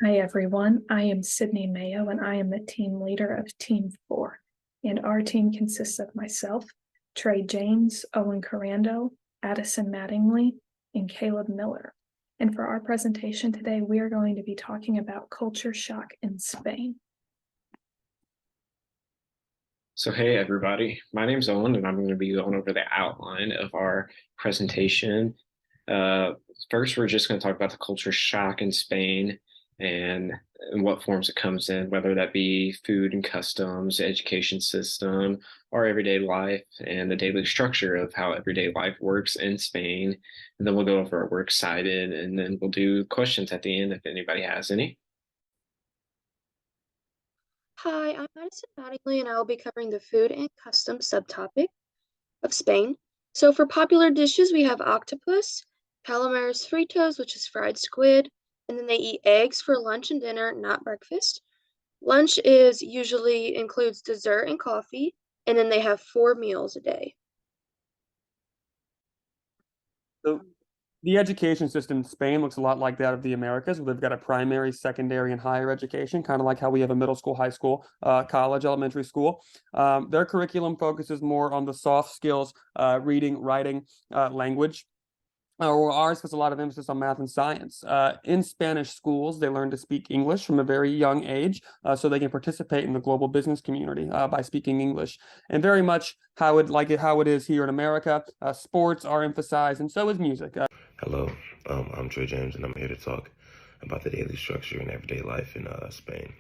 Hi everyone, I am Sydney Mayo and I am the team leader of Team 4. And our team consists of myself, Trey James, Owen Corando, Addison Mattingly, and Caleb Miller. And for our presentation today, we are going to be talking about culture shock in Spain. So hey everybody, my name's Owen and I'm going to be going over the outline of our presentation. Uh, First, we're just going to talk about the culture shock in Spain and in what forms it comes in, whether that be food and customs, education system, our everyday life, and the daily structure of how everyday life works in Spain. And then we'll go over what we're excited, and then we'll do questions at the end if anybody has any. Hi, I'm Addison Mattingly, and I will be covering the food and customs subtopic of Spain. So for popular dishes, we have octopus, calamares fritos, which is fried squid, and then they eat eggs for lunch and dinner, not breakfast. Lunch is usually includes dessert and coffee, and then they have 4 meals a day. So the education system in Spain looks a lot like that of the Americas, where they've got a primary, secondary, and higher education, kind of like how we have a middle school, high school, college, elementary school. Their curriculum focuses more on the soft skills, reading, writing, language. Or ours puts a lot of emphasis on math and science. In Spanish schools, they learn to speak English from a very young age, so they can participate in the global business community by speaking English. And very much how it is here in America. Sports are emphasized, and so is music. Hello, I'm Trey James, and I'm here to talk about the daily structure and everyday life in Spain.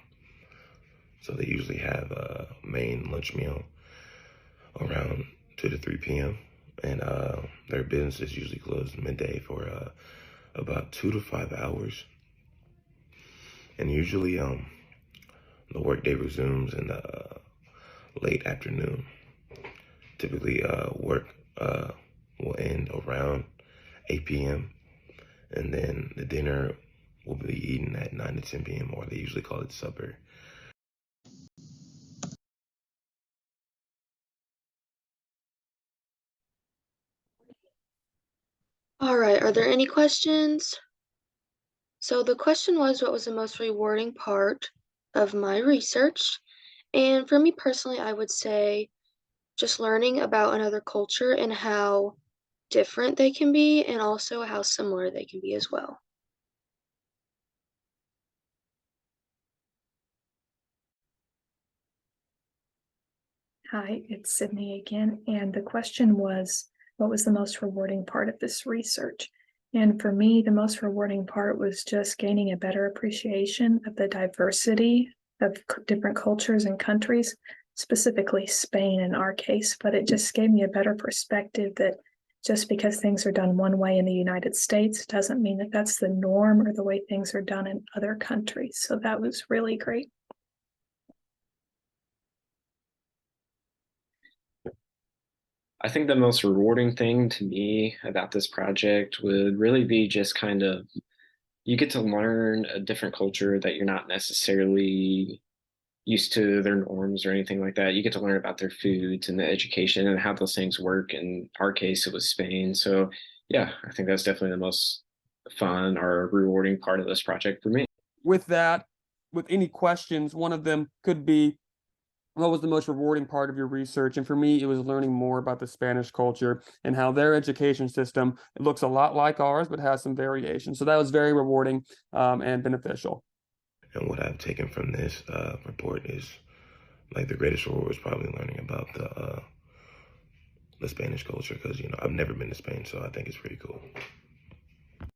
So they usually have a main lunch meal around 2 to 3 p.m. And their business is usually closed midday for about 2 to 5 hours. And usually the workday resumes in the late afternoon. Typically work will end around 8 p.m. and then the dinner will be eaten at 9 to 10 p.m. or they usually call it supper. All right, are there any questions? So the question was, what was the most rewarding part of my research? And for me personally, I would say just learning about another culture and how different they can be, and also how similar they can be as well. Hi, it's Sydney again. And the question was, what was the most rewarding part of this research? And for me, the most rewarding part was just gaining a better appreciation of the diversity of different cultures and countries, specifically Spain in our case. But it just gave me a better perspective that just because things are done one way in the United States doesn't mean that that's the norm or the way things are done in other countries. So that was really great. I think the most rewarding thing to me about this project would really be just kind of you get to learn a different culture that you're not necessarily used to their norms or anything like that. You get to learn about their foods and the education and how those things work. In our case, it was Spain. So yeah, I think that's definitely the most fun or rewarding part of this project for me. With that, with any questions, one of them could be, what was the most rewarding part of your research? And for me, it was learning more about the Spanish culture and how their education system, it looks a lot like ours, but has some variation. So that was very rewarding and beneficial. And what I've taken from this report is like the greatest reward is probably learning about the Spanish culture because, you know, I've never been to Spain, so I think it's pretty cool.